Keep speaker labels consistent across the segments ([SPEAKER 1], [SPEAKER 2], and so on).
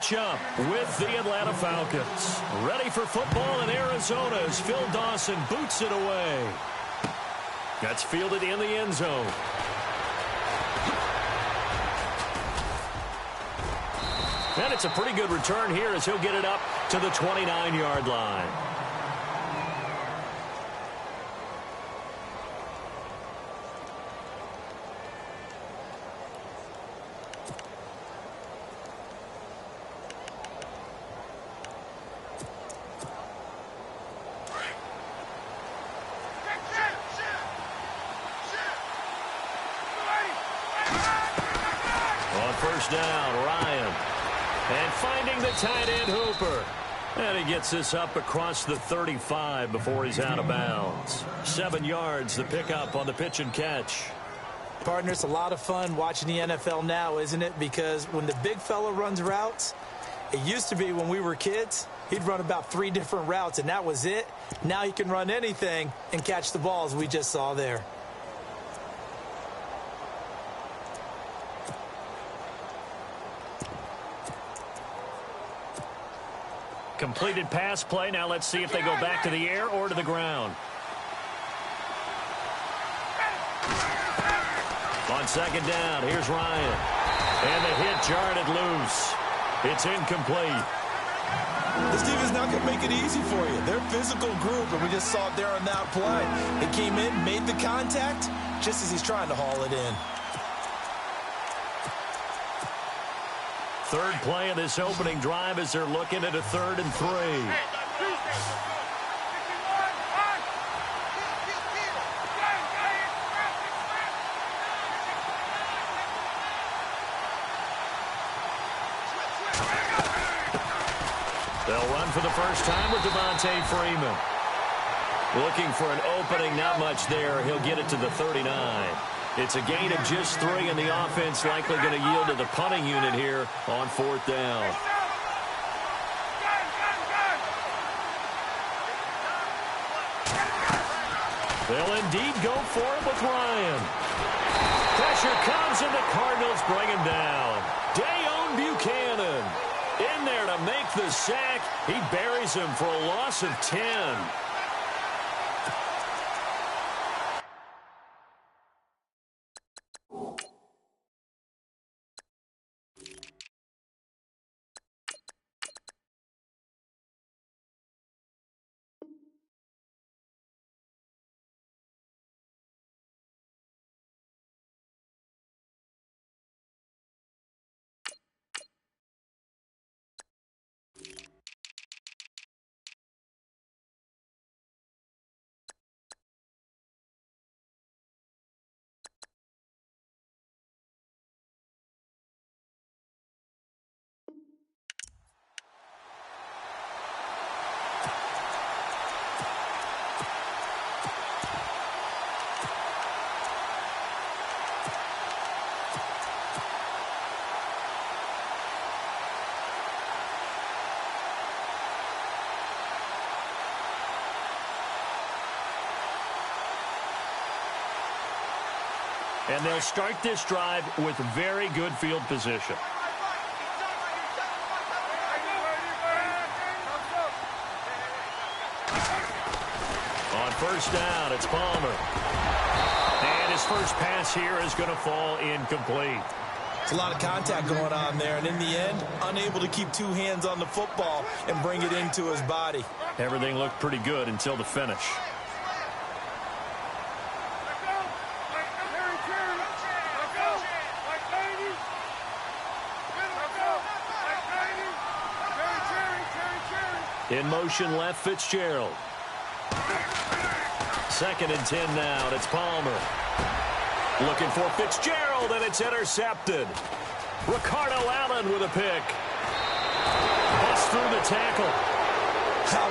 [SPEAKER 1] matchup with the Atlanta Falcons. Ready for football in Arizona as Phil Dawson boots it away. That's fielded in the end zone. And it's a pretty good return here as he'll get it up to the 29-yard line. On first down, Ryan. And finding the tight end, Hooper. And he gets this up across the 35 before he's out of bounds. 7 yards, the pickup on the pitch and catch.
[SPEAKER 2] Partner, it's a lot of fun watching the NFL now, isn't it? Because when the big fella runs routes, it used to be when we were kids, he'd run about 3 different routes, and that was it. Now he can run anything and catch the balls we just saw there.
[SPEAKER 1] Completed pass play. Now let's see if they go back to the air or to the ground. On second down, here's Ryan. And the hit jarred it loose. It's incomplete.
[SPEAKER 3] This team is not going to make it easy for you. They're a physical group, and we just saw it there on that play. They came in, made the contact, just as he's trying to haul it in.
[SPEAKER 1] Third play of this opening drive as they're looking at a 3rd and 3. They'll run for the first time with Devontae Freeman. Looking for an opening, not much there. He'll get it to the 39. It's a gain of just 3, and the offense likely going to yield to the punting unit here on 4th down. They'll indeed go for it with Ryan. Pressure comes, and the Cardinals bring him down. Dayon Buchanan in there to make the sack. He buries him for a loss of 10. And they'll start this drive with very good field position. On first down, it's Palmer. And his first pass here is going to fall incomplete.
[SPEAKER 3] It's a lot of contact going on there, and in the end, unable to keep 2 hands on the football and bring it into his body.
[SPEAKER 1] Everything looked pretty good until the finish. In motion left, Fitzgerald. 2nd and 10 now. It's Palmer. Looking for Fitzgerald, and it's intercepted. Ricardo Allen with a pick. Busts through the tackle.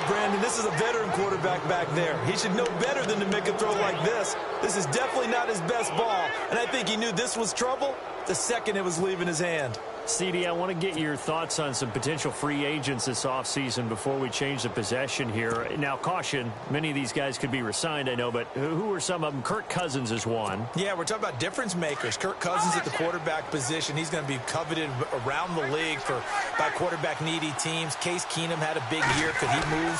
[SPEAKER 3] Brandon, this is a veteran quarterback back there. He should know better than to make a throw like this. This is definitely not his best ball, and I think he knew this was trouble the second it was leaving his hand.
[SPEAKER 1] CD, I want to get your thoughts on some potential free agents this offseason before we change the possession here. Now, caution, many of these guys could be re-signed, I know, but who are some of them? Kirk Cousins is one.
[SPEAKER 2] Yeah, we're talking about difference makers. Kirk Cousins at the quarterback position. He's going to be coveted around the league by quarterback-needy teams. Case Keenum had a big year. Could he move?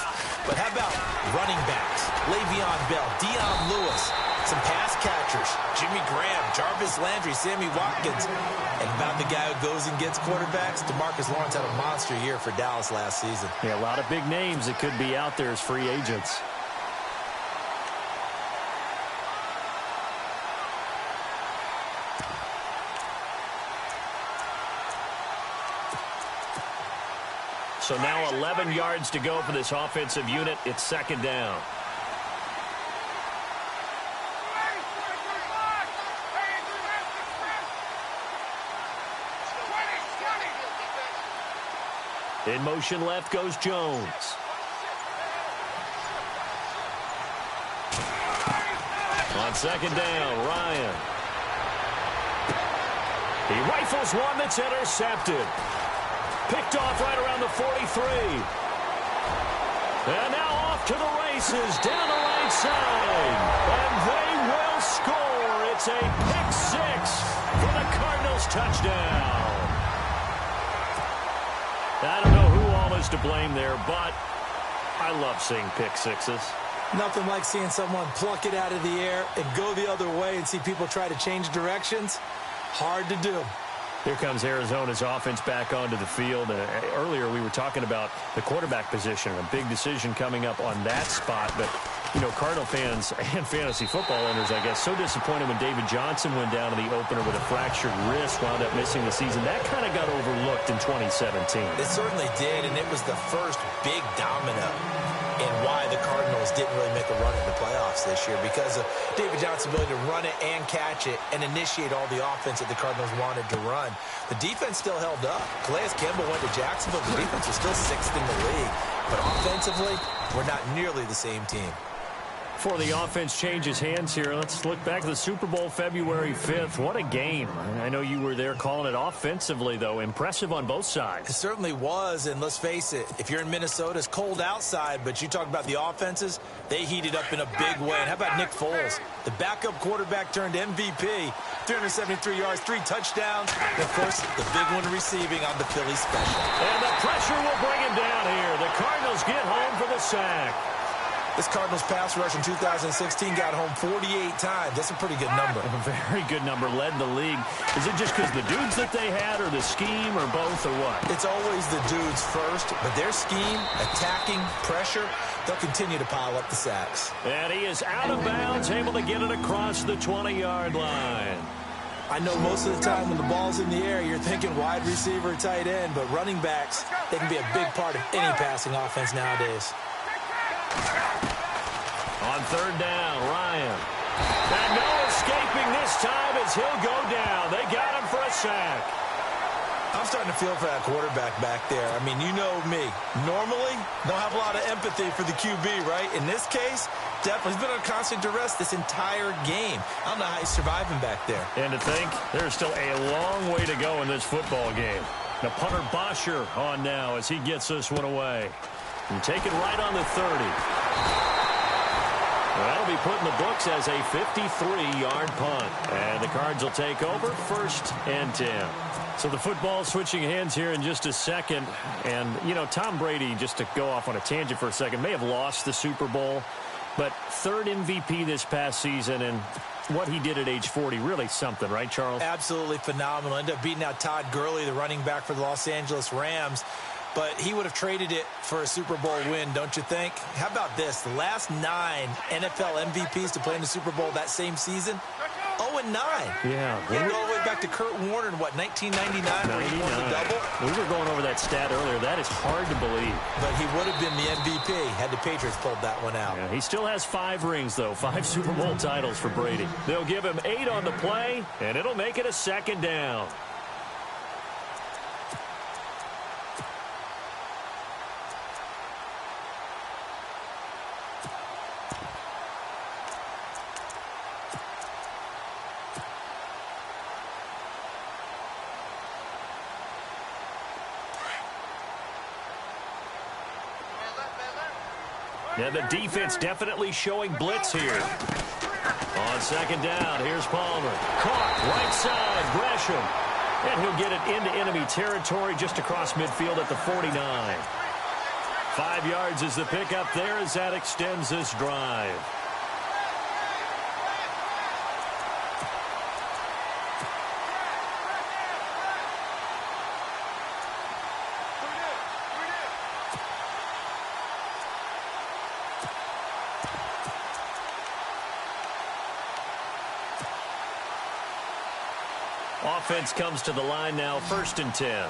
[SPEAKER 2] But how about running backs? Le'Veon Bell, Dion Lewis, some pass catchers, Jimmy Graham, Jarvis Landry, Sammy Watkins. And about the guy who goes and gets quarterbacks, DeMarcus Lawrence had a monster year for Dallas last season.
[SPEAKER 1] Yeah, a lot of big names that could be out there as free agents. So now 11 yards to go for this offensive unit. It's second down. In motion left goes Jones. On second down, Ryan. He rifles one that's intercepted. Picked off right around the 43. And now off to the races down the right side. And they will score. It's a pick six for the Cardinals touchdown. I don't know who all is to blame there, but I love seeing pick sixes.
[SPEAKER 2] Nothing like seeing someone pluck it out of the air and go the other way and see people try to change directions. Hard to do.
[SPEAKER 1] Here comes Arizona's offense back onto the field. Earlier we were talking about the quarterback position, a big decision coming up on that spot. But, you know, Cardinal fans and fantasy football owners, I guess, so disappointed when David Johnson went down in the opener with a fractured wrist, wound up missing the season. That kind of got overlooked in 2017.
[SPEAKER 2] It certainly did, and it was the first big domino in why the Cardinals didn't really make a run at the playoffs this year, because of David Johnson's ability to run it and catch it and initiate all the offense that the Cardinals wanted to run. The defense still held up. Calais Campbell went to Jacksonville. The defense was still sixth in the league. But offensively, we're not nearly the same team.
[SPEAKER 1] Before the offense changes hands here, let's look back to the Super Bowl February 5th. What a game. I know you were there calling it offensively, though. Impressive on both sides.
[SPEAKER 2] It certainly was, and let's face it, if you're in Minnesota, it's cold outside, but you talk about the offenses, they heated up in a big way. And how about Nick Foles? The backup quarterback turned MVP, 373 yards, 3 touchdowns, and, of course, the big one receiving on the Philly special.
[SPEAKER 1] And the pressure will bring him down here. The Cardinals get home for the sack.
[SPEAKER 2] This Cardinals pass rush in 2016 got home 48 times. That's a pretty good number.
[SPEAKER 1] A very good number, led the league. Is it just because the dudes that they had, or the scheme, or both, or what?
[SPEAKER 2] It's always the dudes first, but their scheme, attacking, pressure, they'll continue to pile up the sacks.
[SPEAKER 1] And he is out of bounds, able to get it across the 20-yard line.
[SPEAKER 2] I know most of the time when the ball's in the air, you're thinking wide receiver, tight end, but running backs, they can be a big part of any passing offense nowadays.
[SPEAKER 1] On third down, Ryan. And no escaping this time as he'll go down. They got him for a sack.
[SPEAKER 2] I'm starting to feel for that quarterback back there. I mean, you know me. Normally, don't have a lot of empathy for the QB, right? In this case, definitely. He's been on constant duress this entire game. I don't know how he's surviving back there.
[SPEAKER 1] And to think, there's still a long way to go in this football game. The punter Bosher on now as he gets this one away. And take it right on the 30. That'll be put in the books as a 53-yard punt. And the Cards will take over, 1st and 10. So the football switching hands here in just a second. And, you know, Tom Brady, just to go off on a tangent for a second, may have lost the Super Bowl. But 3rd MVP this past season, and what he did at age 40, really something, right, Charles?
[SPEAKER 2] Absolutely phenomenal. Ended up beating out Todd Gurley, the running back for the Los Angeles Rams. But he would have traded it for a Super Bowl win, don't you think? How about this? The last 9 NFL MVPs to play in the Super Bowl that same season, 0-9.
[SPEAKER 1] Yeah.
[SPEAKER 2] You go all the way back to Kurt Warner in, what, 1999, where he won the double?
[SPEAKER 1] We were going over that stat earlier. That is hard to believe.
[SPEAKER 2] But he would have been the MVP had the Patriots pulled that one out.
[SPEAKER 1] Yeah, he still has 5 rings, though. 5 Super Bowl titles for Brady. They'll give him 8 on the play, and it'll make it a 2nd down. And the defense definitely showing blitz here. On second down, here's Palmer. Caught, right side, Gresham. And he'll get it into enemy territory just across midfield at the 49. 5 yards is the pickup there as that extends this drive. Offense comes to the line now, 1st and 10.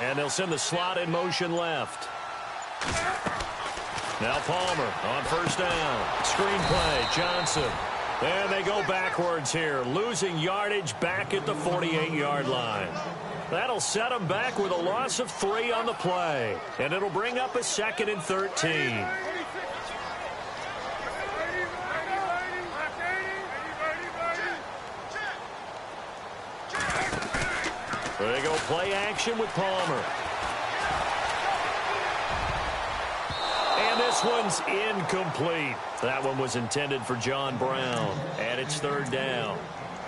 [SPEAKER 1] And they'll send the slot in motion left. Now Palmer on 1st down. Screen play, Johnson. And they go backwards here, losing yardage back at the 48-yard line. That'll set them back with a loss of 3 on the play. And it'll bring up a 2nd and 13. There they go, play action with Palmer. And this one's incomplete. That one was intended for John Brown. And it's 3rd down.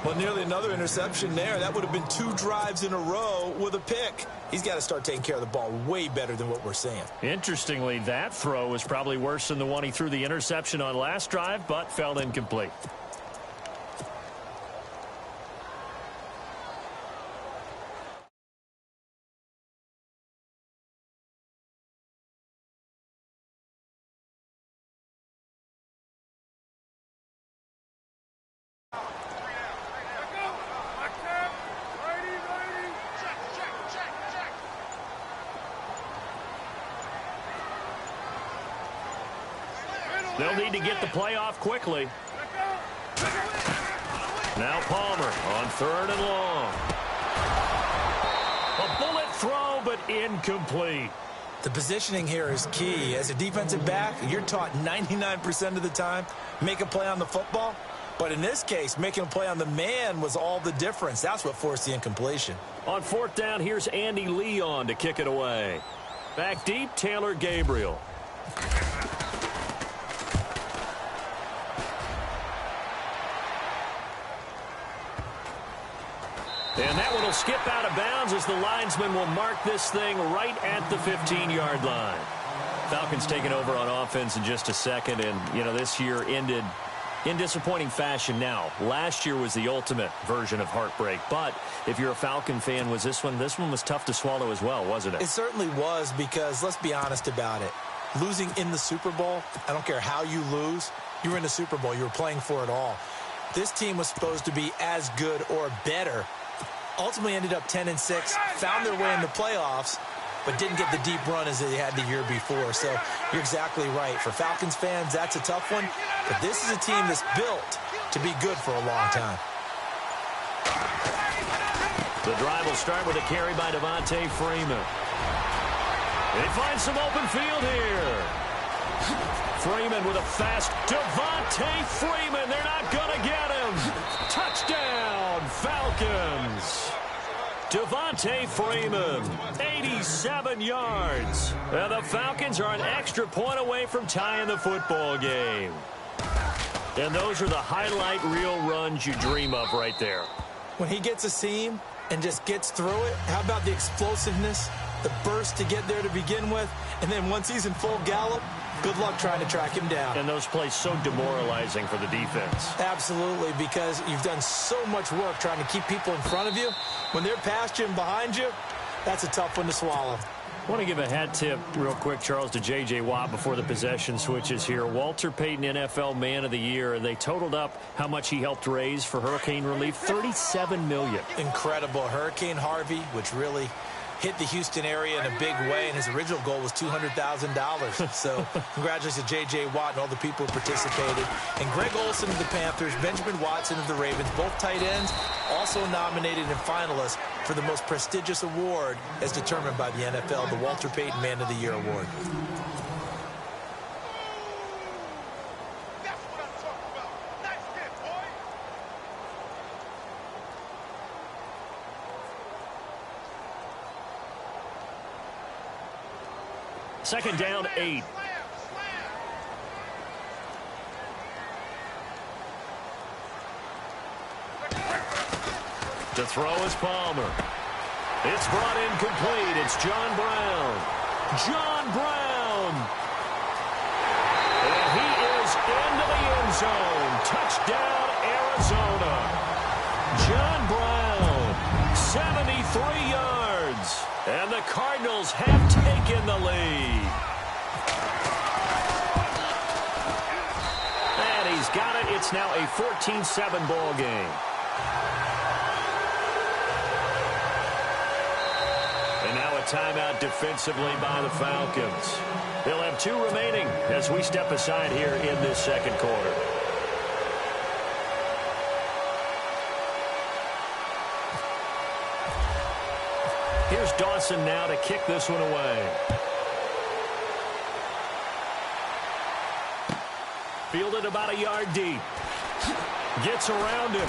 [SPEAKER 3] Well, nearly another interception there. That would have been 2 drives in a row with a pick. He's got to start taking care of the ball way better than what we're seeing.
[SPEAKER 1] Interestingly, that throw was probably worse than the one he threw the interception on last drive, but fell incomplete. They'll need to get the play off quickly. Now Palmer on 3rd and long. A bullet throw, but incomplete.
[SPEAKER 2] The positioning here is key. As a defensive back, you're taught 99% of the time, make a play on the football. But in this case, making a play on the man was all the difference. That's what forced the incompletion.
[SPEAKER 1] On 4th down, here's Andy Leon to kick it away. Back deep, Taylor Gabriel. And that one will skip out of bounds as the linesman will mark this thing right at the 15-yard line. Falcons taking over on offense in just a second, and, you know, this year ended in disappointing fashion now. Last year was the ultimate version of heartbreak, but if you're a Falcon fan, was this one was tough to swallow as well, wasn't it?
[SPEAKER 2] It certainly was, because let's be honest about it. Losing in the Super Bowl, I don't care how you lose, you were in the Super Bowl, you were playing for it all. This team was supposed to be as good or better. Ultimately ended up 10-6, found their way in the playoffs, but didn't get the deep run as they had the year before. So you're exactly right. For Falcons fans, that's a tough one. But this is a team that's built to be good for a long time.
[SPEAKER 1] The drive will start with a carry by Devontae Freeman. They find some open field here. Freeman with a fast Devontae Freeman. They're not going to get him. Touchdown, Falcons. Devontae Freeman, 87 yards. And the Falcons are an extra point away from tying the football game. And those are the highlight reel runs you dream of right there.
[SPEAKER 2] When he gets a seam and just gets through it, how about the explosiveness, the burst to get there to begin with, and then once he's in full gallop, good luck trying to track him down.
[SPEAKER 1] And those plays so demoralizing for the defense.
[SPEAKER 2] Absolutely, because you've done so much work trying to keep people in front of you. When they're past you and behind you, that's a tough one to swallow.
[SPEAKER 1] I want to give a hat tip real quick, Charles, to J.J. Watt before the possession switches here. Walter Payton, NFL Man of the Year. They totaled up how much he helped raise for hurricane relief, $37 million.
[SPEAKER 2] Incredible. Hurricane Harvey, which really hit the Houston area in a big way, and his original goal was $200,000. So congratulations to J.J. Watt and all the people who participated. And Greg Olsen of the Panthers, Benjamin Watson of the Ravens, both tight ends, also nominated and finalists for the most prestigious award as determined by the NFL, the Walter Payton Man of the Year Award.
[SPEAKER 1] Second down, 8. To throw is Palmer. It's brought in complete. It's John Brown. John Brown. And he is into the end zone. Touchdown, Arizona. John Brown, 73 yards. And the Cardinals have taken the lead. And he's got it. It's now a 14-7 ball game. And now a timeout defensively by the Falcons. They'll have 2 remaining as we step aside here in this second quarter. Here's Dawson now to kick this one away. Fielded about a yard deep. Gets around him.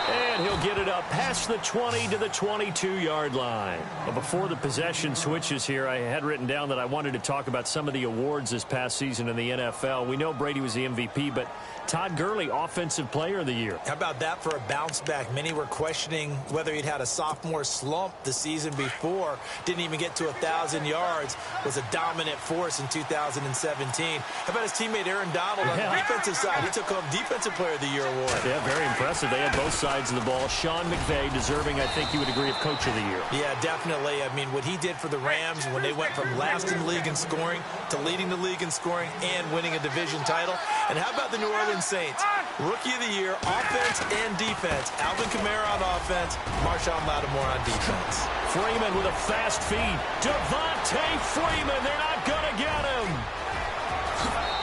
[SPEAKER 1] And he'll get it up past the 20 to the 22-yard line. But before the possession switches here, I had written down that I wanted to talk about some of the awards this past season in the NFL. We know Brady was the MVP, but Todd Gurley, Offensive Player of the Year.
[SPEAKER 2] How about that for a bounce back? Many were questioning whether he'd had a sophomore slump the season before. Didn't even get to 1,000 yards. Was a dominant force in 2017. How about his teammate Aaron Donald on the defensive side? He took home Defensive Player of the Year award.
[SPEAKER 1] Yeah, very impressive. They had both sides of the ball. Sean McVay deserving, I think you would agree, of Coach of the Year.
[SPEAKER 2] Yeah, definitely. I mean, what he did for the Rams when they went from last in the league in scoring to leading the league in scoring and winning a division title. And how about the New Orleans Saints? Rookie of the Year, offense and defense. Alvin Kamara on offense, Marshawn Lattimore on defense.
[SPEAKER 1] Freeman with a fast feed. Devontae Freeman, they're not going to get him.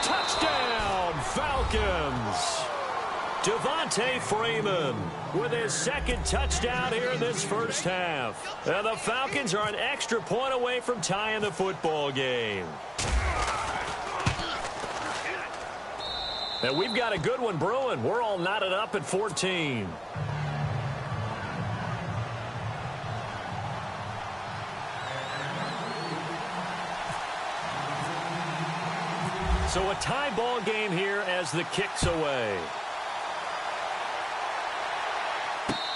[SPEAKER 1] Touchdown, Falcons. Devontae Freeman with his second touchdown here in this first half. And the Falcons are an extra point away from tying the football game. And we've got a good one brewing. We're all knotted up at 14. So a tie ball game here as the kick's away.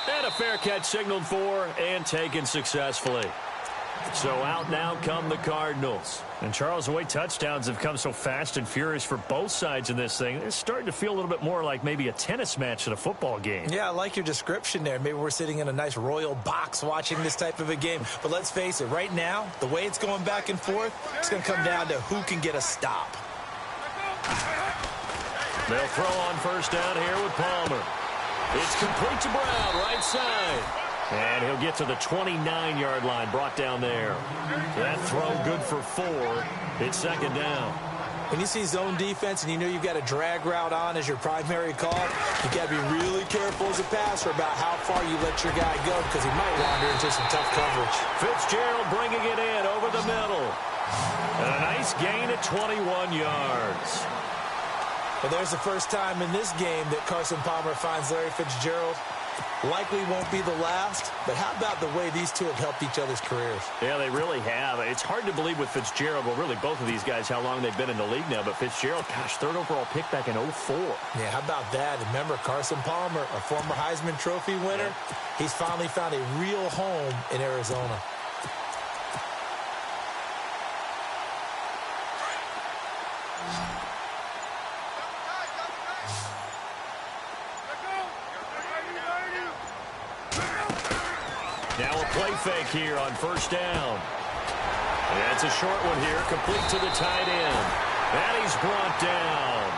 [SPEAKER 1] And a fair catch signaled for and taken successfully. So out now come the Cardinals. And Charles, the way touchdowns have come so fast and furious for both sides in this thing, it's starting to feel a little bit more like maybe a tennis match than a football game.
[SPEAKER 2] Yeah, I like your description there. Maybe we're sitting in a nice royal box watching this type of a game. But let's face it, right now, the way it's going back and forth, it's going to come down to who can get a stop.
[SPEAKER 1] They'll throw on first down here with Palmer. It's complete to Brown, right side. And he'll get to the 29-yard line, brought down there. That throw good for 4. It's second down.
[SPEAKER 2] When you see zone defense and you know you've got a drag route on as your primary call, you've got to be really careful as a passer about how far you let your guy go because he might wander into some tough coverage.
[SPEAKER 1] Fitzgerald bringing it in over the middle. And a nice gain at 21 yards.
[SPEAKER 2] Well, there's the first time in this game that Carson Palmer finds Larry Fitzgerald. Likely won't be the last, but how about the way these two have helped each other's careers?
[SPEAKER 1] Yeah, they really have. It's hard to believe with Fitzgerald, well, really both of these guys, how long they've been in the league now. But Fitzgerald, gosh, 3rd overall pick back in 04.
[SPEAKER 2] Yeah, how about that? Remember, Carson Palmer, a former Heisman Trophy winner, he's finally found a real home in Arizona.
[SPEAKER 1] Now a play fake here on first down. That's a short one here, complete to the tight end. And he's brought down.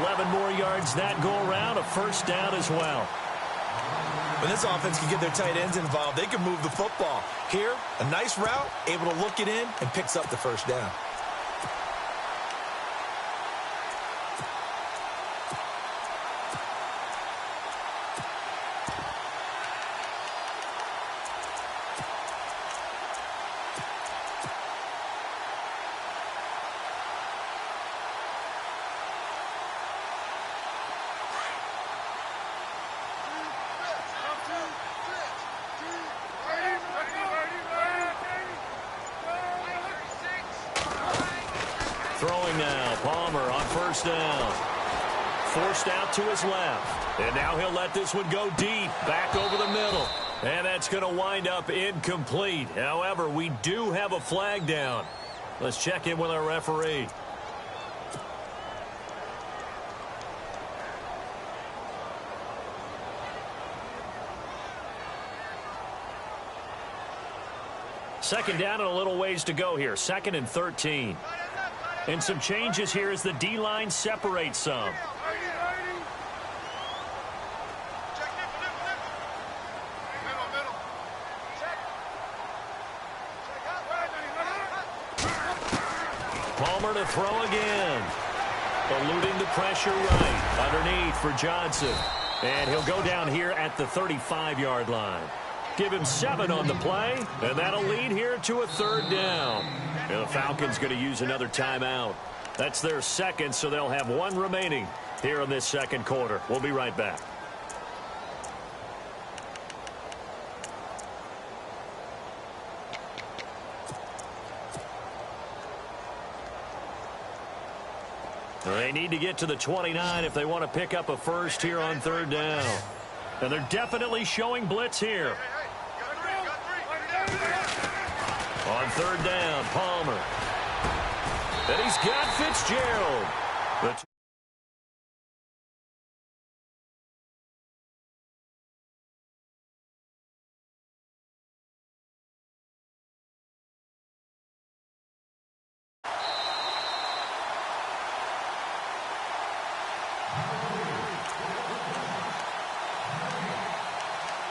[SPEAKER 1] 11 more yards that go around, a first down as well.
[SPEAKER 2] When this offense can get their tight ends involved, they can move the football. Here, a nice route, able to look it in, and picks up the first down.
[SPEAKER 1] Throwing now, Palmer on first down. Forced out to his left. And now he'll let this one go deep, back over the middle. And that's going to wind up incomplete. However, we do have a flag down. Let's check in with our referee. Second down and a little ways to go here. 2nd and 13. And some changes here as the D-line separates some. Palmer to throw again. Eluding the pressure right. Underneath for Johnson. And he'll go down here at the 35-yard line. Give him 7 on the play, and that'll lead here to a 3rd down. And the Falcons going to use another timeout. That's their second, so they'll have 1 remaining here in this second quarter. We'll be right back. They need to get to the 29 if they want to pick up a first here on 3rd down. And they're definitely showing blitz here. On 3rd down, Palmer. And he's got Fitzgerald.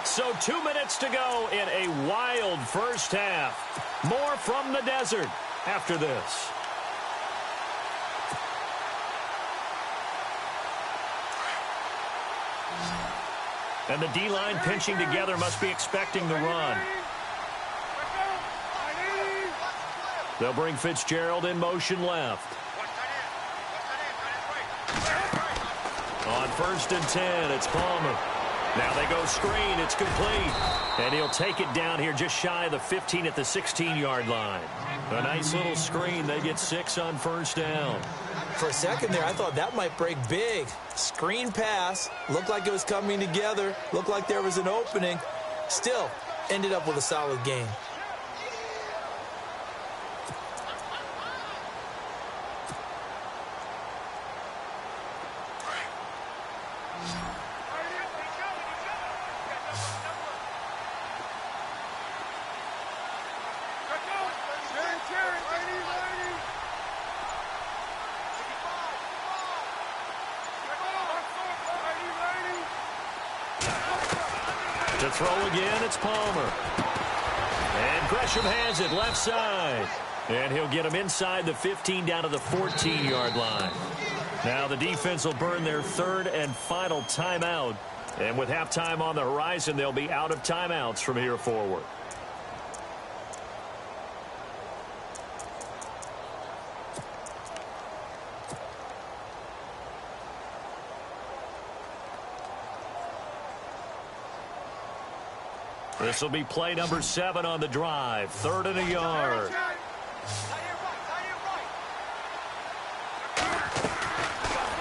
[SPEAKER 1] So 2 minutes to go in a wild first half. More from the desert after this. And the D-line pinching together must be expecting the run. They'll bring Fitzgerald in motion left. On 1st and 10, it's Palmer. Now they go screen. It's complete. And he'll take it down here just shy of the 15 at the 16-yard line. A nice little screen. They get 6 on 1st down.
[SPEAKER 2] For a second there, I thought that might break big. Screen pass. Looked like it was coming together. Looked like there was an opening. Still, ended up with a solid game.
[SPEAKER 1] To throw again, it's Palmer. And Gresham has it left side. And he'll get him inside the 15 down to the 14-yard line. Now the defense will burn their 3rd and final timeout. And with halftime on the horizon, they'll be out of timeouts from here forward. This will be play number 7 on the drive. 3rd and a yard.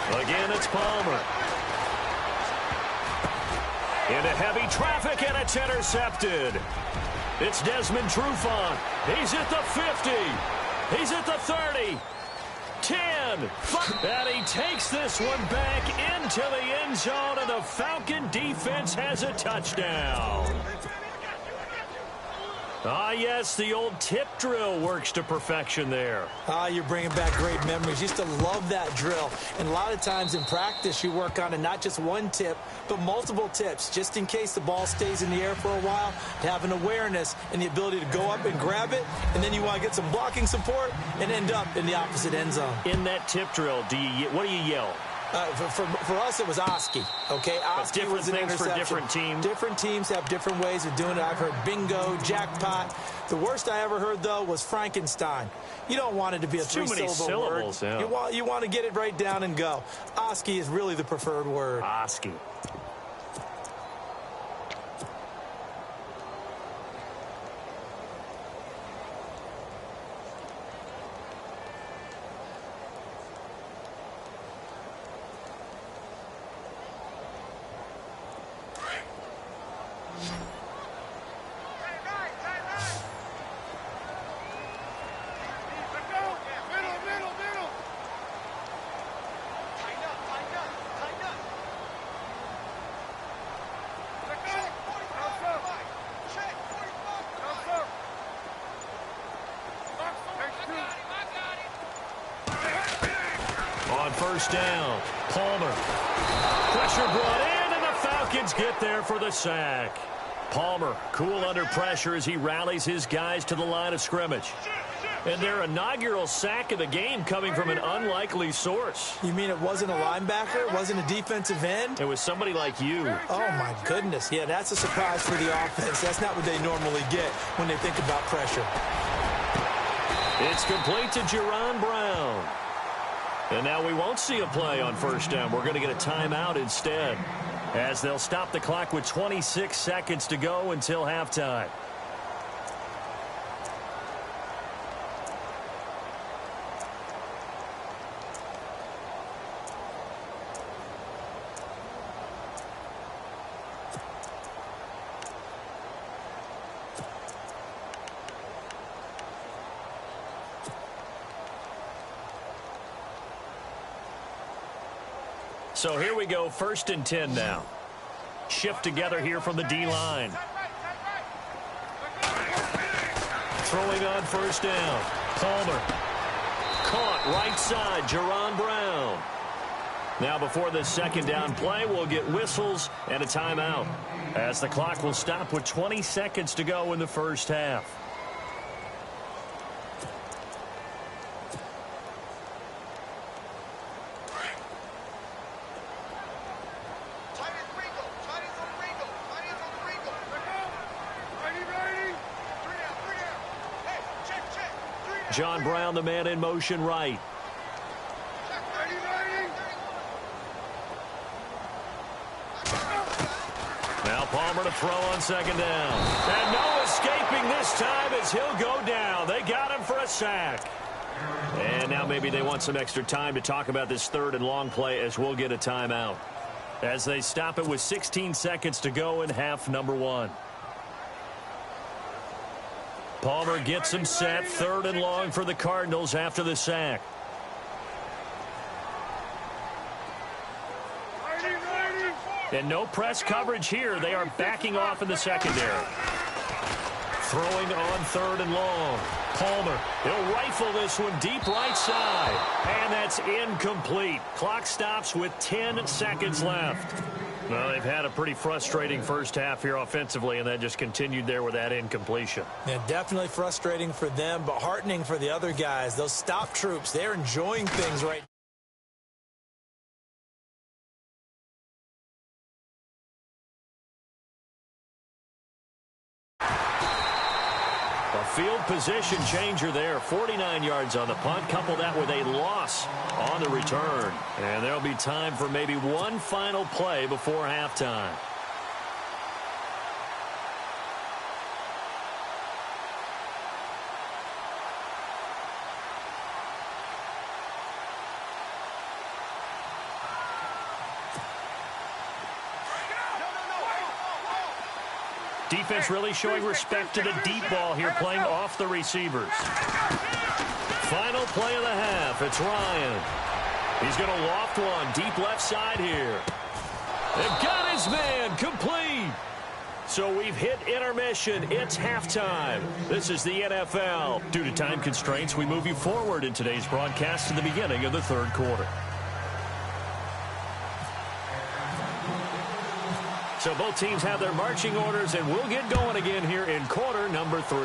[SPEAKER 1] Again, it's Palmer. Into heavy traffic, and it's intercepted. It's Desmond Trufant. He's at the 50. He's at the 30. 10. And he takes this one back into the end zone, and the Falcon defense has a touchdown. Ah, yes, the old tip drill works to perfection there.
[SPEAKER 2] Ah, you're bringing back great memories. Used to love that drill. And a lot of times in practice, you work on it, not just one tip, but multiple tips, just in case the ball stays in the air for a while, to have an awareness and the ability to go up and grab it, and then you want to get some blocking support and end up in the opposite end zone.
[SPEAKER 1] In that tip drill, what do you yell?
[SPEAKER 2] For us, it was Oski. Okay, Oski was an interception.
[SPEAKER 1] For different teams.
[SPEAKER 2] Different teams have different ways of doing it. I've heard bingo, jackpot. The worst I ever heard, though, was Frankenstein. You don't want it to be a three-syllable word. Yeah. You want to get it right down and go. Oski is really the preferred word.
[SPEAKER 1] Oski. first down. Palmer. Pressure brought in, and the Falcons get there for the sack. Palmer, cool under pressure as he rallies his guys to the line of scrimmage. And their inaugural sack of the game coming from an unlikely source.
[SPEAKER 2] You mean it wasn't a linebacker? It wasn't a defensive end?
[SPEAKER 1] It was somebody like you.
[SPEAKER 2] Oh, my goodness. Yeah, that's a surprise for the offense. That's not what they normally get when they think about pressure.
[SPEAKER 1] It's complete to Jerron Brown. And now we won't see a play on first down. We're going to get a timeout instead, as they'll stop the clock with 26 seconds to go until halftime. So here we go, 1st and 10 now. Shift together here from the D-line. Throwing on first down. Palmer. Caught right side, Jerron Brown. Now before this second down play, we'll get whistles and a timeout, as the clock will stop with 20 seconds to go in the first half. John Brown, the man in motion right. Now Palmer to throw on second down. And no escaping this time as he'll go down. They got him for a sack. And now maybe they want some extra time to talk about this 3rd and long play, as we'll get a timeout, as they stop it with 16 seconds to go in half number 1. Palmer gets him set, 3rd and long for the Cardinals after the sack. And no press coverage here. They are backing off in the secondary. Throwing on 3rd and long. Palmer, he'll rifle this one deep right side. And that's incomplete. Clock stops with 10 seconds left. Well, they've had a pretty frustrating first half here offensively, and that just continued there with that incompletion.
[SPEAKER 2] Yeah, definitely frustrating for them, but heartening for the other guys. Those stop troops, they're enjoying things right now.
[SPEAKER 1] Field position changer there. 49 yards on the punt. Couple that with a loss on the return. And there'll be time for maybe one final play before halftime. Defense really showing respect to the deep ball here, playing off the receivers. Final play of the half. It's Ryan. He's going to loft one deep left side here. They've got his man complete. So we've hit intermission. It's halftime. This is the NFL. Due to time constraints, we move you forward in today's broadcast to the beginning of the 3rd quarter. So both teams have their marching orders, and we'll get going again here in quarter number 3.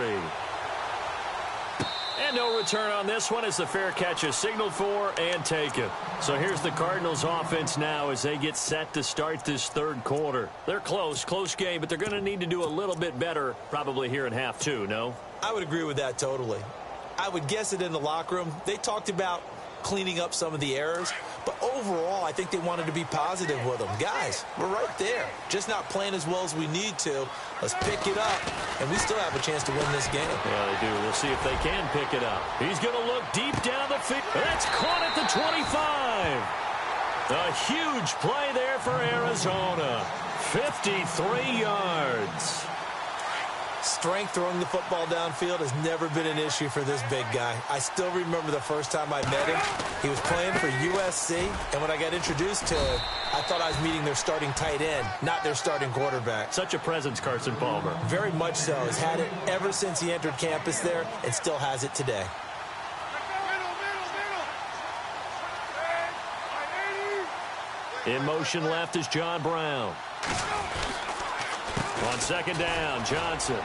[SPEAKER 1] And no return on this one as the fair catch is signaled for and taken. So here's the Cardinals offense now as they get set to start this 3rd quarter. They're close game, but they're going to need to do a little bit better probably here in half 2, no?
[SPEAKER 2] I would agree with that totally. I would guess it in the locker room. They talked about cleaning up some of the errors, but overall I think they wanted to be positive with them. Guys, we're right there, just not playing as well as we need to. Let's pick it up, and we still have a chance to win this game.
[SPEAKER 1] Yeah, they do. We'll see if they can pick it up. He's going to look deep down the field. That's caught at the 25. A huge play there for Arizona. 53 yards.
[SPEAKER 2] Strength throwing the football downfield has never been an issue for this big guy. I still remember the first time I met him. He was playing for USC, and when I got introduced to him, I thought I was meeting their starting tight end, not their starting quarterback.
[SPEAKER 1] Such a presence, Carson Palmer.
[SPEAKER 2] Very much so. Has had it ever since he entered campus there and still has it today.
[SPEAKER 1] In motion left is John Brown. On second down, Johnson.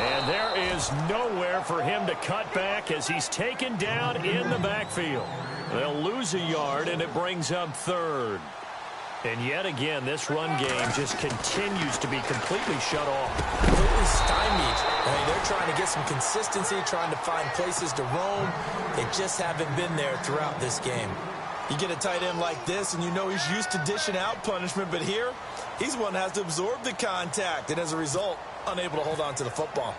[SPEAKER 1] And there is nowhere for him to cut back as he's taken down in the backfield. They'll lose a yard, and it brings up third. And yet again, this run game just continues to be completely shut off.
[SPEAKER 2] Completely stymied. I mean, they're trying to get some consistency, trying to find places to roam. They just haven't been there throughout this game.
[SPEAKER 3] You get a tight end like this, and you know he's used to dishing out punishment, but here, he's one that has to absorb the contact, and as a result, unable to hold on to the football.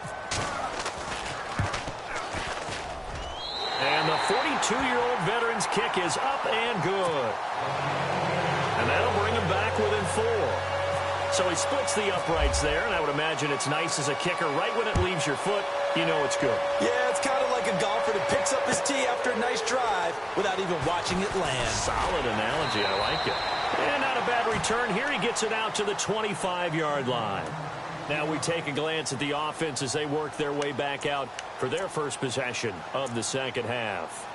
[SPEAKER 1] And the 42-year-old veteran's kick is up and good. And that'll bring him back within 4. So he splits the uprights there, and I would imagine it's nice as a kicker. Right when it leaves your foot, you know it's good.
[SPEAKER 3] Yeah, it's kind of like a golfer that picks up his tee after a nice drive without even watching it land.
[SPEAKER 1] Solid analogy. I like it. And not a bad return here. He gets it out to the 25-yard line. Now we take a glance at the offense as they work their way back out for their first possession of the second half.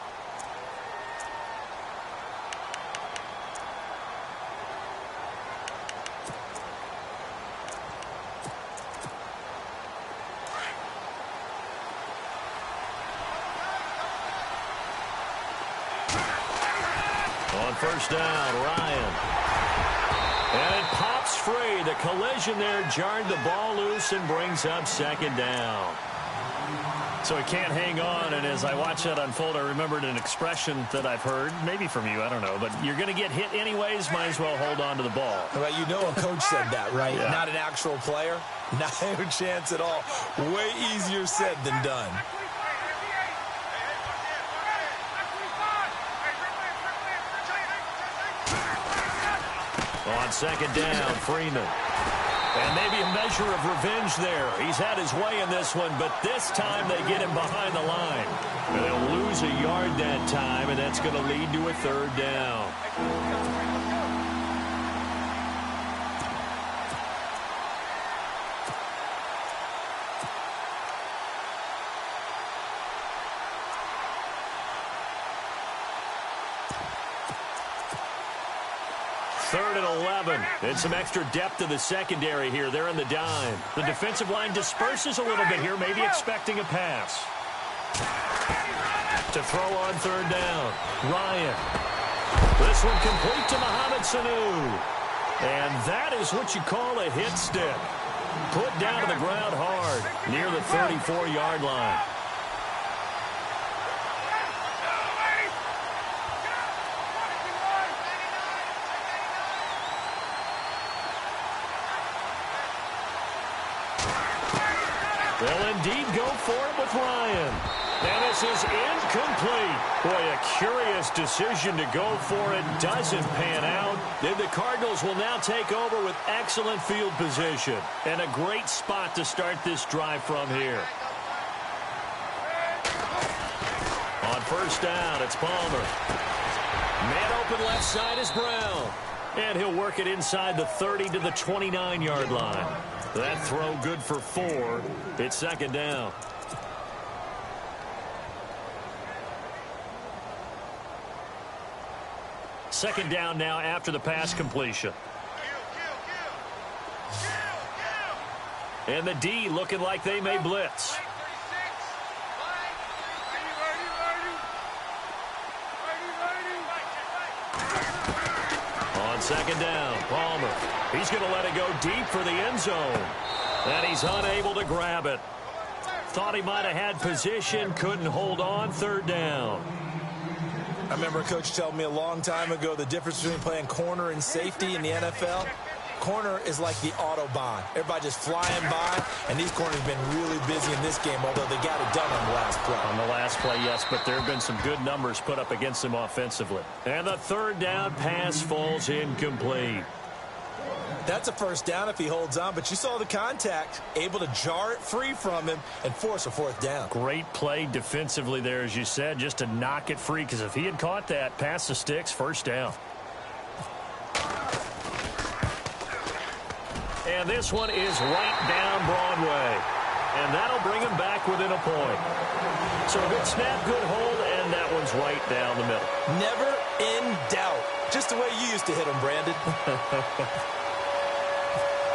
[SPEAKER 1] On first down, Ryan. And it pops free. The collision there jarred the ball loose and brings up second down. So he can't hang on, and as I watch that unfold, I remembered an expression that I've heard, maybe from you, I don't know, but you're going to get hit anyways, might as well hold on to the ball.
[SPEAKER 3] Well, you know a coach said that, right?
[SPEAKER 1] Yeah.
[SPEAKER 3] Not an actual player. Not a chance at all. Way easier said than done.
[SPEAKER 1] On second down, Freeman. And maybe a measure of revenge there. He's had his way in this one, but this time they get him behind the line. And they'll lose a yard that time, and that's going to lead to a third down. Third and 11. And some extra depth to the secondary here. They're in the dime. The defensive line disperses a little bit here, maybe expecting a pass. To throw on third down, Ryan. This one complete to Mohamed Sanu. And that is what you call a hit stick. Put down to the ground hard near the 34-yard line. They'll indeed go for it with Ryan. And this is incomplete. Boy, a curious decision to go for it. Doesn't pan out. And the Cardinals will now take over with excellent field position. And a great spot to start this drive from here. On first down, it's Palmer. Man open left side is Brown. And he'll work it inside the 30 to the 29-yard line. That throw good for 4. It's second down. Second down now after the pass completion. And the D looking like they may blitz. On second down, Palmer. He's going to let it go deep for the end zone. And he's unable to grab it. Thought he might have had position, couldn't hold on. Third down.
[SPEAKER 3] I remember a coach telling me a long time ago the difference between playing corner and safety in the NFL. Corner is like the Autobahn. Everybody just flying by, and these corners have been really busy in this game, although they got it done on the last play.
[SPEAKER 1] On the last play, yes, but there have been some good numbers put up against them offensively. And the third down pass falls incomplete.
[SPEAKER 3] That's a first down if he holds on, but you saw the contact, able to jar it free from him and force a fourth down.
[SPEAKER 1] Great play defensively there, as you said, just to knock it free, because if he had caught that, pass the sticks, first down. And this one is right down Broadway. And that'll bring him back within a point. So a good snap, good hold, and and that one's right down the middle.
[SPEAKER 3] Never in doubt. Just the way you used to hit them, Brandon.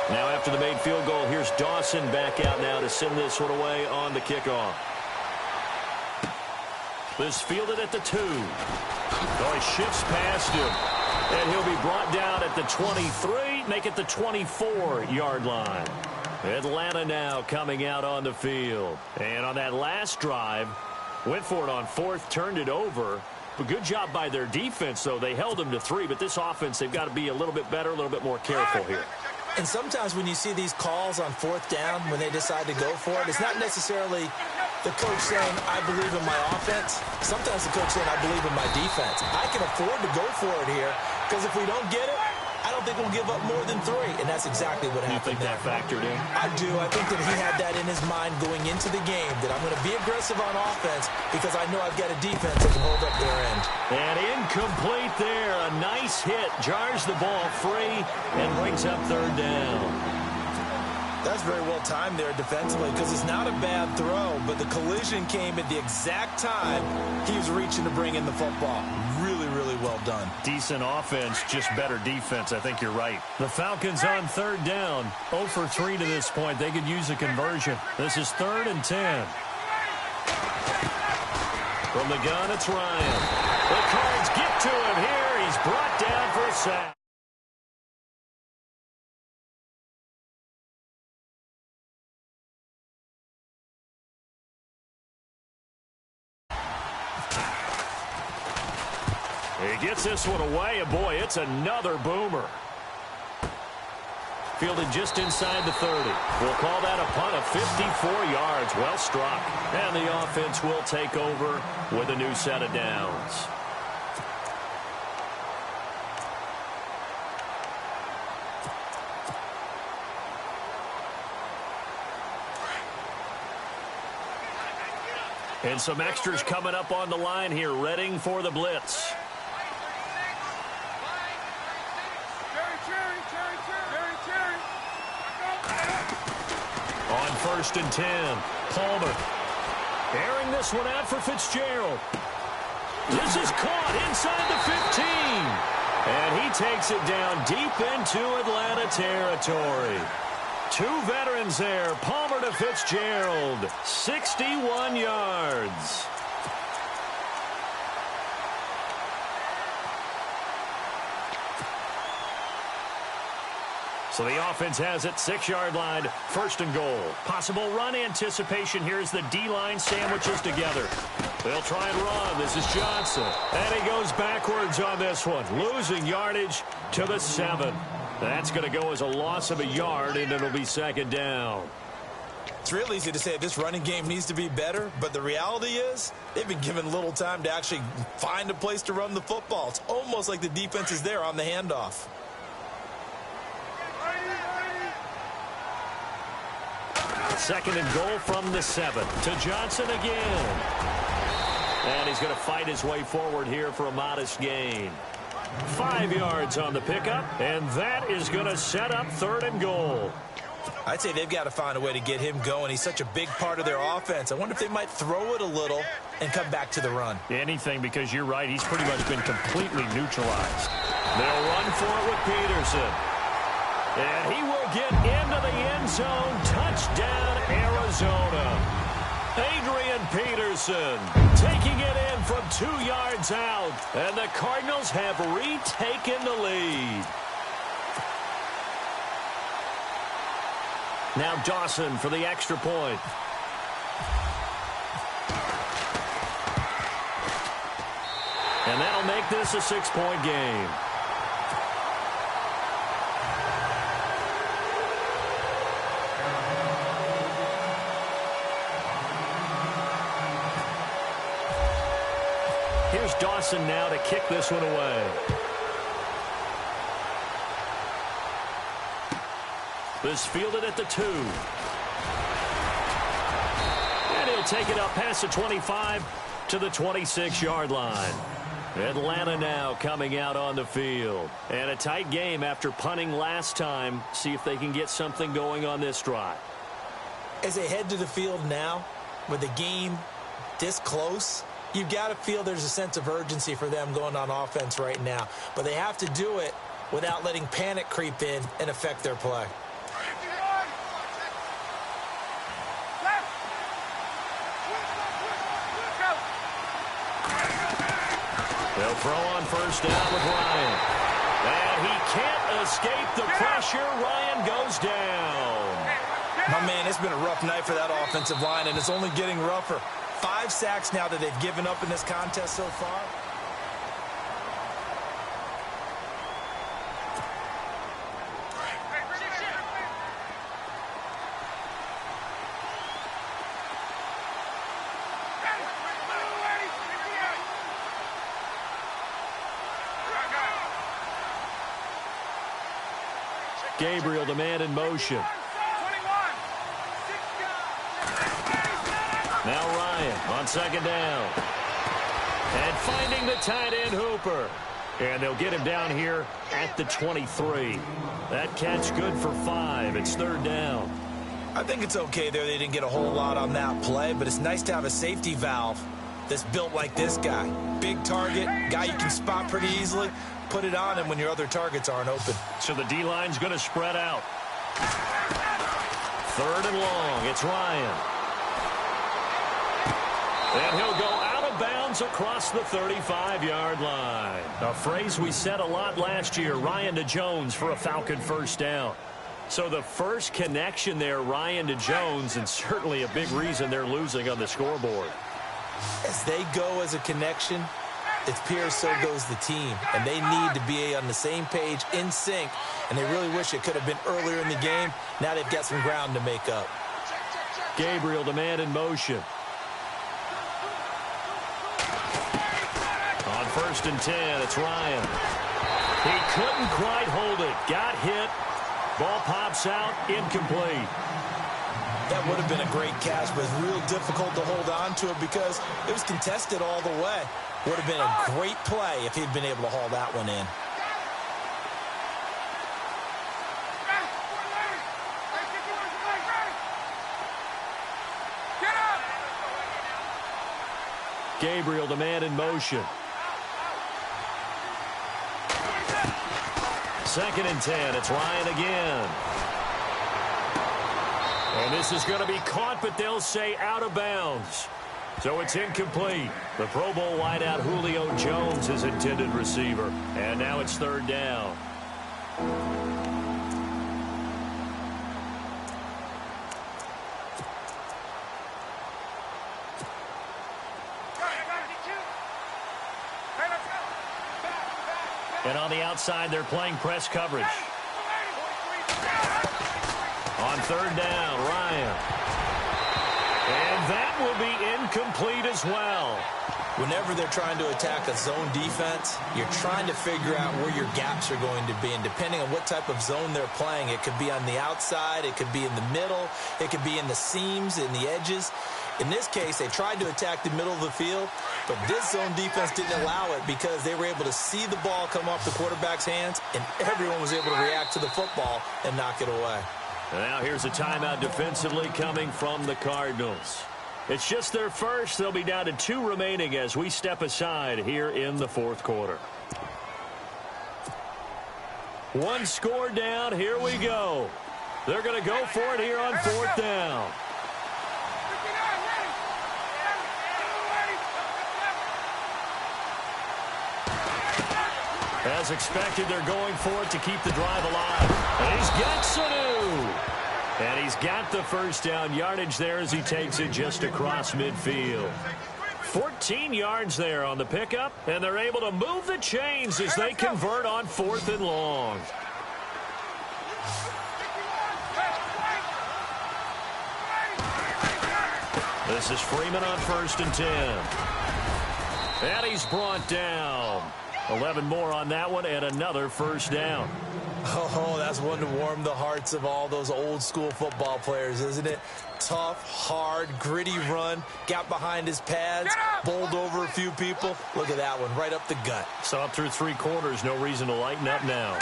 [SPEAKER 1] Now after the made field goal, here's Dawson back out now to send this one away on the kickoff. This fielded at the 2. Oh, he shifts past him. And he'll be brought down at the 23, make it the 24-yard line. Atlanta now coming out on the field. And on that last drive, went for it on 4th, turned it over. But good job by their defense, though. They held them to 3, but this offense, they've got to be a little bit better, a little bit more careful here.
[SPEAKER 3] And sometimes when you see these calls on 4th down, when they decide to go for it, it's not necessarily the coach saying, I believe in my offense. Sometimes the coach saying, I believe in my defense. I can afford to go for it here, because if we don't get it, I don't think we'll give up more than 3. And that's exactly what happened.
[SPEAKER 1] You think that factored in?
[SPEAKER 3] I do. I think that he had that in his mind going into the game, that I'm going to be aggressive on offense because I know I've got a defense that can hold up their end.
[SPEAKER 1] And incomplete there. A nice hit. Jars the ball free and brings up 3rd down.
[SPEAKER 3] That's very well timed there defensively because it's not a bad throw, but the collision came at the exact time he was reaching to bring in the football. Really, really well done.
[SPEAKER 1] Decent offense, just better defense. I think you're right. The Falcons on 3rd down. 0 for 3 to this point. They could use a conversion. This is 3rd and 10. From the gun, it's Ryan. The Cards get to him here. He's brought down for a sack. He gets this one away, and boy, it's another boomer. Fielded just inside the 30. We'll call that a punt of 54 yards. Well struck. And the offense will take over with a new set of downs. And some extras coming up on the line here, readying for the blitz. On 1st and 10, Palmer airing this one out for Fitzgerald. This is caught inside the 15. And he takes it down deep into Atlanta territory. 2 veterans there, Palmer to Fitzgerald, 61 yards. So the offense has it, 6-yard line, 1st and goal. Possible run anticipation here as the D-line sandwiches together. They'll try and run. This is Johnson. And he goes backwards on this one, losing yardage to the 7. That's going to go as a loss of a yard, and it'll be 2nd down.
[SPEAKER 3] It's real easy to say this running game needs to be better, but the reality is they've been given little time to actually find a place to run the football. It's almost like the defense is there on the handoff.
[SPEAKER 1] Second and goal from the 7 to Johnson again. And he's going to fight his way forward here for a modest gain. 5 yards on the pickup, and that is going to set up 3rd and goal.
[SPEAKER 3] I'd say they've got to find a way to get him going. He's such a big part of their offense. I wonder if they might throw it a little and come back to the run.
[SPEAKER 1] Anything, because you're right. He's pretty much been completely neutralized. They'll run for it with Peterson. And he will get into the end zone. Touchdown, Arizona. Adrian Peterson taking it in from 2 yards out. And the Cardinals have retaken the lead. Now Dawson for the extra point. And that'll make this a 6-point game. Here's Dawson now to kick this one away. This fielded at the 2. And he'll take it up past the 25 to the 26-yard line. Atlanta now coming out on the field. And a tight game after punting last time. See if they can get something going on this drive.
[SPEAKER 3] As they head to the field now, with the game this close,
[SPEAKER 2] You've got to feel there's a sense of urgency for them going on offense right now. But they have to do it without letting panic creep in and affect their play.
[SPEAKER 1] They'll throw on first down with Ryan. And he can't escape the pressure. Ryan goes down.
[SPEAKER 3] My man, it's been a rough night for that offensive line, and it's only getting rougher. 5 sacks now that they've given up in this contest so far.
[SPEAKER 1] Gabriel, the man in motion. Now Ryan on second down. And finding the tight end Hooper. And they'll get him down here at the 23. That catch good for 5. It's third down.
[SPEAKER 3] I think it's okay there. They didn't get a whole lot on that play, but it's nice to have a safety valve that's built like this guy. Big target, guy you can spot pretty easily. Put it on him when your other targets aren't open.
[SPEAKER 1] So the D-line's going to spread out. Third and long. It's Ryan. And he'll go out of bounds across the 35-yard line. A phrase we said a lot last year, Ryan to Jones for a Falcon first down. So the first connection there, Ryan to Jones, and certainly a big reason they're losing on the scoreboard.
[SPEAKER 2] As they go as a connection, it's Pierce, so goes the team. And they need to be on the same page, in sync. And they really wish it could have been earlier in the game. Now they've got some ground to make up.
[SPEAKER 1] Gabriel, the man in motion. On first and 10, it's Ryan. He couldn't quite hold it. Got hit. Ball pops out, incomplete.
[SPEAKER 3] That would have been a great catch, but it's real difficult to hold on to it because it was contested all the way. Would have been a great play if he'd been able to haul that one in.
[SPEAKER 1] Gabriel, the man in motion. Second and 10. It's Ryan again. And this is going to be caught, but they'll say out of bounds. So it's incomplete. The Pro Bowl wideout Julio Jones is intended receiver. And now it's third down. And on the outside, they're playing press coverage. On third down, Ryan. And that will be incomplete as well.
[SPEAKER 2] Whenever they're trying to attack a zone defense, you're trying to figure out where your gaps are going to be. And depending on what type of zone they're playing, it could be on the outside, it could be in the middle, it could be in the seams, in the edges. In this case, they tried to attack the middle of the field, but this zone defense didn't allow it because they were able to see the ball come off the quarterback's hands, and everyone was able to react to the football and knock it away.
[SPEAKER 1] And now here's a timeout defensively coming from the Cardinals. It's just their first. They'll be down to 2 remaining as we step aside here in the fourth quarter. 1 score down. Here we go. They're going to go for it here on fourth down. As expected, they're going for it to keep the drive alive. And he's got Sanu. And he's got the first down yardage there as he takes it just across midfield. 14 yards there on the pickup, and they're able to move the chains as they convert on fourth and long. This is Freeman on first and 10. And he's brought down. 11 more on that one, and another first down.
[SPEAKER 2] Oh, that's one to warm the hearts of all those old school football players, isn't it? Tough, hard, gritty run, got behind his pads, bowled over a few people. Look at that one, right up the gut.
[SPEAKER 1] So up through 3 quarters, no reason to lighten up now.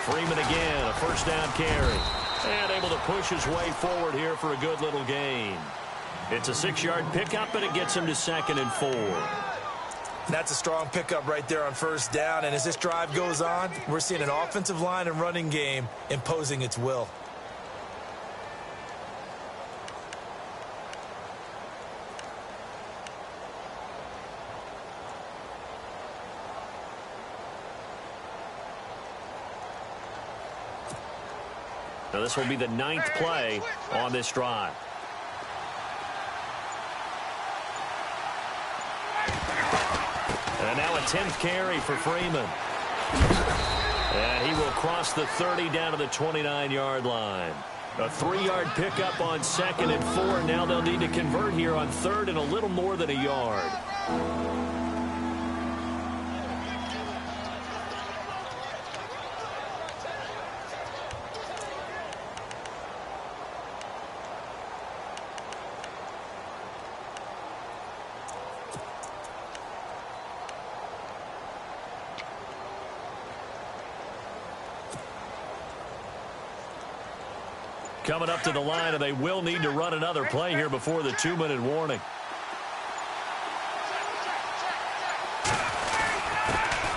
[SPEAKER 1] Freeman again, a first down carry. And able to push his way forward here for a good little gain. It's a 6-yard pickup, and it gets him to 2nd and 4.
[SPEAKER 3] That's a strong pickup right there on first down. And as this drive goes on, we're seeing an offensive line and running game imposing its will.
[SPEAKER 1] Now this will be the 9th play on this drive. And now a 10th carry for Freeman. And he will cross the 30 down to the 29-yard line. A 3-yard pickup on 2nd and 4. Now they'll need to convert here on 3rd and a little more than a yard. Coming up to the line, and they will need to run another play here before the 2-minute warning.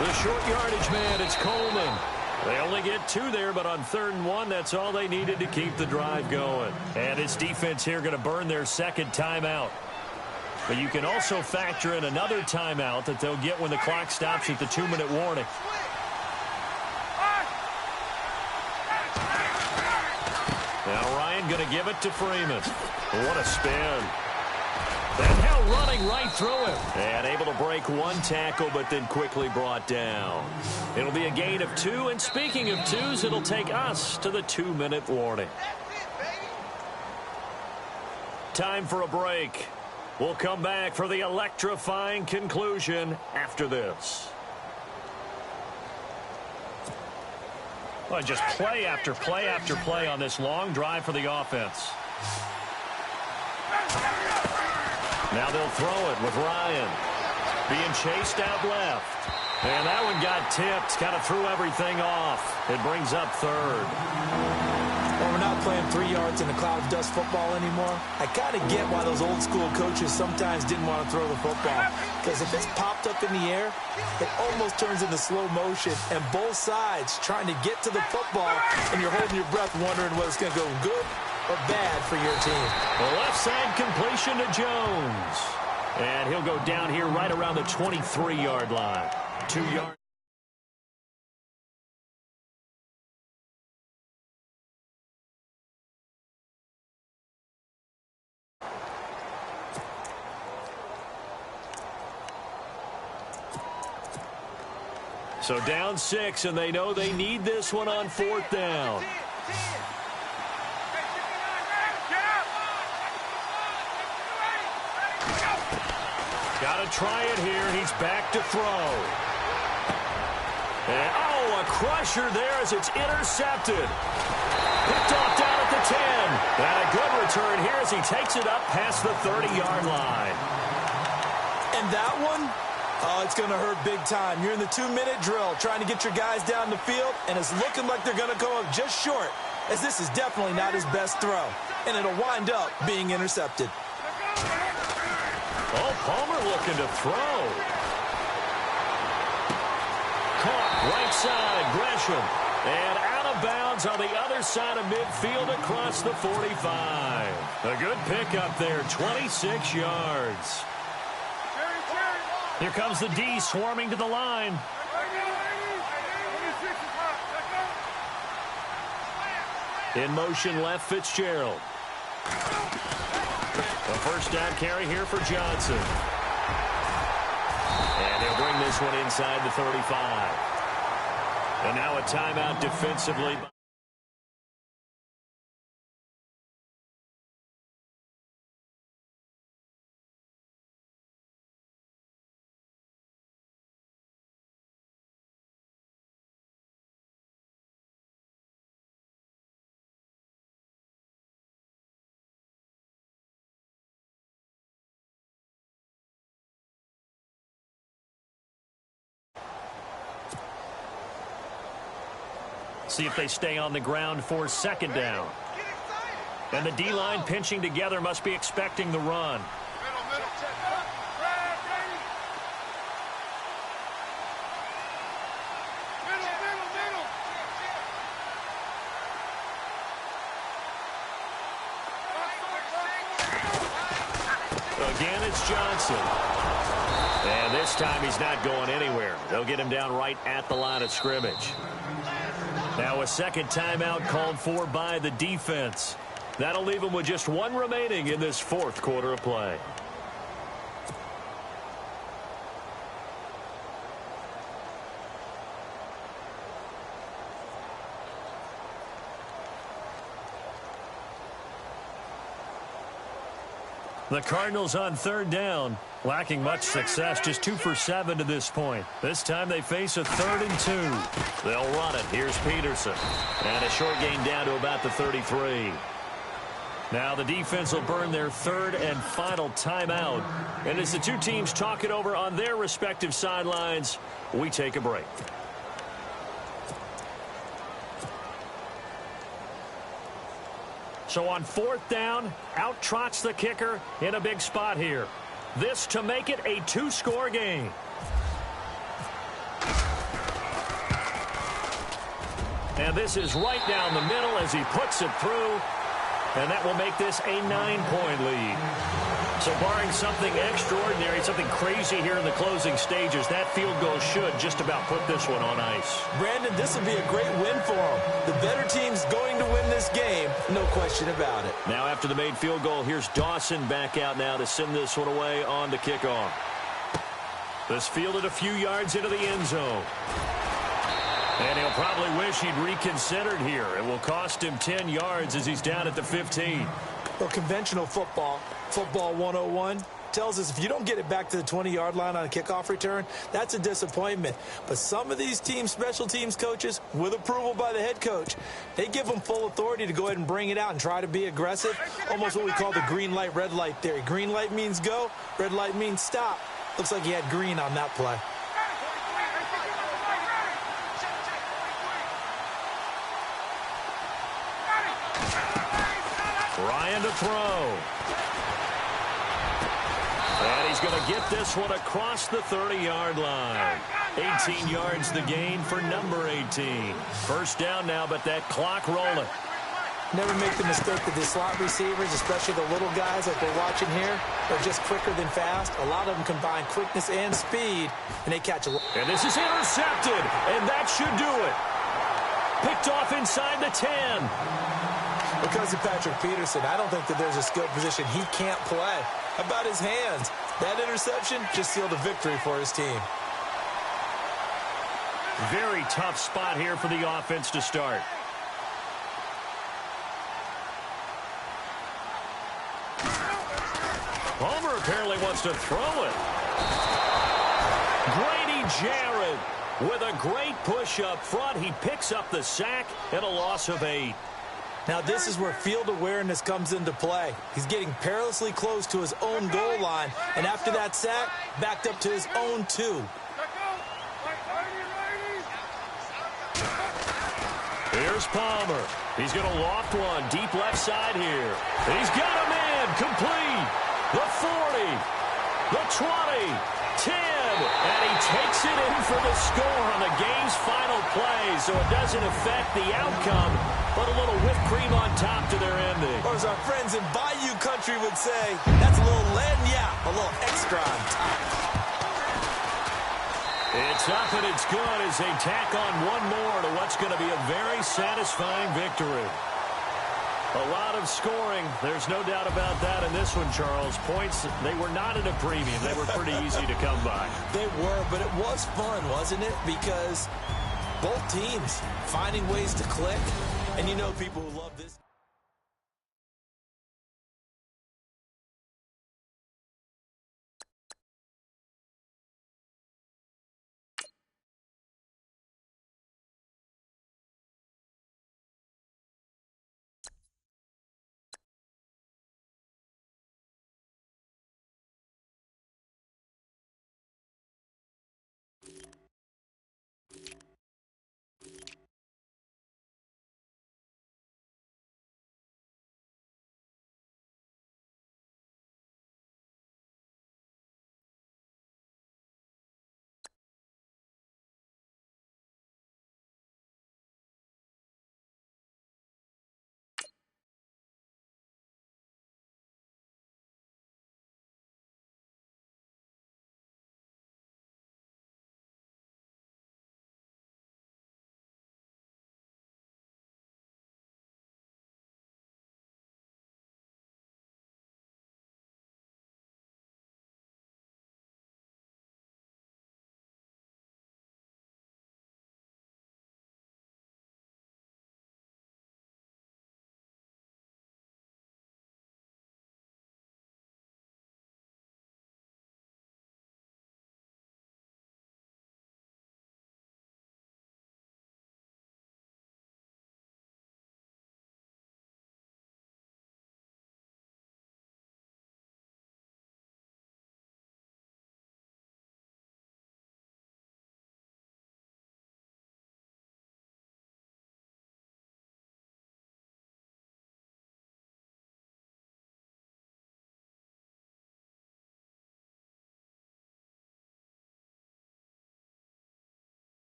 [SPEAKER 1] The short yardage man, it's Coleman. They only get 2 there, but on 3rd and 1, that's all they needed to keep the drive going. And its defense here going to burn their 2nd timeout. But you can also factor in another timeout that they'll get when the clock stops at the 2-minute warning. Now Ryan going to give it to Freeman. What a spin. And now running right through him. And able to break 1 tackle, but then quickly brought down. It'll be a gain of 2. And speaking of 2s, it'll take us to the 2-minute warning. Time for a break. We'll come back for the electrifying conclusion after this. Well, just play after play after play on this long drive for the offense. Now they'll throw it with Ryan. Being chased out left. And that one got tipped. Kind of threw everything off. It brings up 3rd.
[SPEAKER 2] Well, we're not playing 3 yards in a cloud of dust football anymore. I kind of get why those old school coaches sometimes didn't want to throw the football. Because if it's popped up in the air, it almost turns into slow motion. And both sides trying to get to the football, and you're holding your breath wondering whether it's going to go good or bad for your team.
[SPEAKER 1] The left side completion to Jones. And he'll go down here right around the 23-yard line. 2 yards. So down 6, and they know they need this one on 4th down. Got to try it here. He's back to throw. And, oh, a crusher there as it's intercepted. Picked off down at the 10. And a good return here as he takes it up past the 30-yard line.
[SPEAKER 2] And that one, oh, it's going to hurt big time. You're in the 2-minute drill trying to get your guys down the field, and it's looking like they're going to go up just short, as this is definitely not his best throw. And it'll wind up being intercepted.
[SPEAKER 1] Oh, Palmer looking to throw. Caught right side, Gresham. And out of bounds on the other side of midfield across the 45. A good pickup there, 26 yards. Here comes the D swarming to the line. In motion left, Fitzgerald. A first down carry here for Johnson. And he'll bring this one inside the 35. And now a timeout defensively. See if they stay on the ground for 2nd down. And the D-line pinching together must be expecting the run. Again, it's Johnson. And this time he's not going anywhere. They'll get him down right at the line of scrimmage. Now a second timeout called for by the defense. That'll leave him with just one remaining in this fourth quarter of play. The Cardinals on third down, lacking much success, just 2 for 7 to this point. This time they face a 3rd and 2. They'll run it. Here's Peterson. And a short gain down to about the 33. Now the defense will burn their third and final timeout. And as the two teams talk it over on their respective sidelines, we take a break. So on fourth down, out trots the kicker in a big spot here. This to make it a 2-score game. And this is right down the middle as he puts it through. And that will make this a 9-point lead. So barring something extraordinary, something crazy here in the closing stages, that field goal should just about put this one on ice.
[SPEAKER 2] Brandon, this will be a great win for them. The better team's going to win this game, no question about it.
[SPEAKER 1] Now after the made field goal, here's Dawson back out now to send this one away on the kickoff. This fielded a few yards into the end zone. And he'll probably wish he'd reconsidered here. It will cost him 10 yards as he's down at the 15.
[SPEAKER 2] Well, conventional football 101, tells us if you don't get it back to the 20-yard line on a kickoff return, that's a disappointment. But some of these team special teams coaches, with approval by the head coach, they give them full authority to go ahead and bring it out and try to be aggressive, almost what we call the green light, red light theory. Green light means go, red light means stop. Looks like he had green on that play.
[SPEAKER 1] Ryan to throw. And he's going to get this one across the 30-yard line. 18 yards the gain for number 18. First down now, but that clock rolling.
[SPEAKER 2] Never make the mistake that the slot receivers, especially the little guys like we're watching here, are just quicker than fast. A lot of them combine quickness and speed, and they catch a lot.
[SPEAKER 1] And this is intercepted, and that should do it. Picked off inside the 10.
[SPEAKER 2] Because of Patrick Peterson, I don't think that there's a skill position he can't play. How about his hands? That interception just sealed a victory for his team.
[SPEAKER 1] Very tough spot here for the offense to start. Homer apparently wants to throw it. Grady Jarrett with a great push up front. He picks up the sack and a loss of 8.
[SPEAKER 2] Now this is where field awareness comes into play. He's getting perilously close to his own goal line, and after that sack, backed up to his own 2.
[SPEAKER 1] Here's Palmer. He's going to loft one deep left side here. He's got a man complete. The 40, the 20, 10, and he takes it in for the score on the game's final play, so it doesn't affect the outcome, but a little whipped cream on top to their ending.
[SPEAKER 2] Or as our friends in Bayou Country would say, that's a little lagniappe, a little extra on top.
[SPEAKER 1] It's up and it's good as they tack on one more to what's going to be a very satisfying victory. A lot of scoring. There's no doubt about that in this one, Charles. Points, they were not at a premium. They were pretty easy to come by.
[SPEAKER 2] They were, but it was fun, wasn't it? Because both teams finding ways to click. And you know people who love this.